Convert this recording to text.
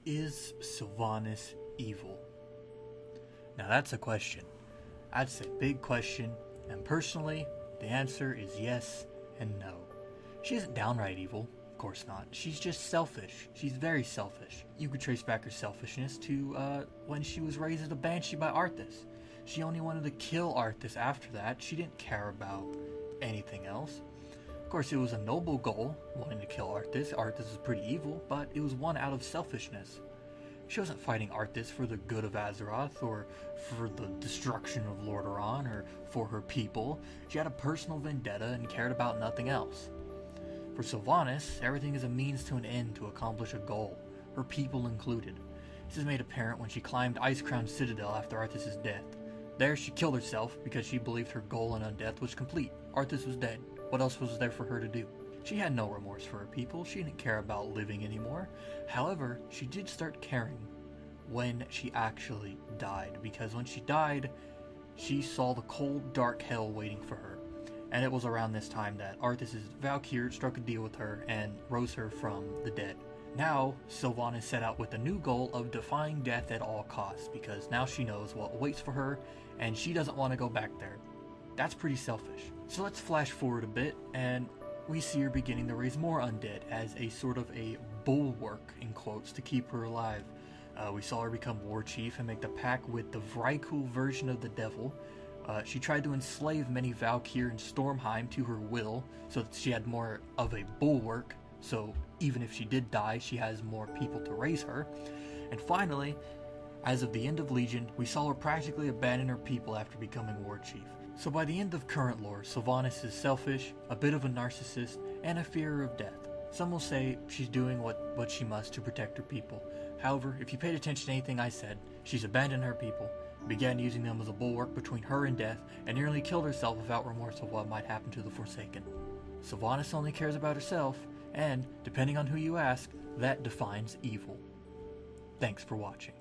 Is Sylvanas evil? Now that's a question. That's a big question, and personally, the answer is yes and no. She isn't downright evil, of course not. She's just selfish. She's very selfish. You could trace back her selfishness to when she was raised as a banshee by Arthas. She only wanted to kill Arthas after that. She didn't care about anything else. Of course, it was a noble goal, wanting to kill Arthas. Arthas was pretty evil, but it was one out of selfishness. She wasn't fighting Arthas for the good of Azeroth, or for the destruction of Lordaeron, or for her people. She had a personal vendetta and cared about nothing else. For Sylvanas, everything is a means to an end to accomplish a goal, her people included. This is made apparent when she climbed Icecrown Citadel after Arthas' death. There, she killed herself because she believed her goal in undeath was complete. Arthas was dead. What else was there for her to do? She had no remorse for her people. She didn't care about living anymore. However, she did start caring when she actually died, because when she died, she saw the cold, dark hell waiting for her. And it was around this time that Arthas' Valkyr struck a deal with her and rose her from the dead. Now, Sylvanas set out with a new goal of defying death at all costs, because now she knows what waits for her, and she doesn't want to go back there. That's pretty selfish. So let's flash forward a bit, and we see her beginning to raise more undead as a sort of a bulwark, in quotes, to keep her alive. We saw her become Warchief and make the pact with the Vrykul version of the devil. She tried to enslave many Valkyr in Stormheim to her will, so that she had more of a bulwark, so even if she did die, she has more people to raise her. And finally, as of the end of Legion, we saw her practically abandon her people after becoming Warchief. So by the end of current lore, Sylvanas is selfish, a bit of a narcissist, and a fearer of death. Some will say she's doing what she must to protect her people. However, if you paid attention to anything I said, she's abandoned her people, began using them as a bulwark between her and death, and nearly killed herself without remorse of what might happen to the Forsaken. Sylvanas only cares about herself, and, depending on who you ask, that defines evil. Thanks for watching.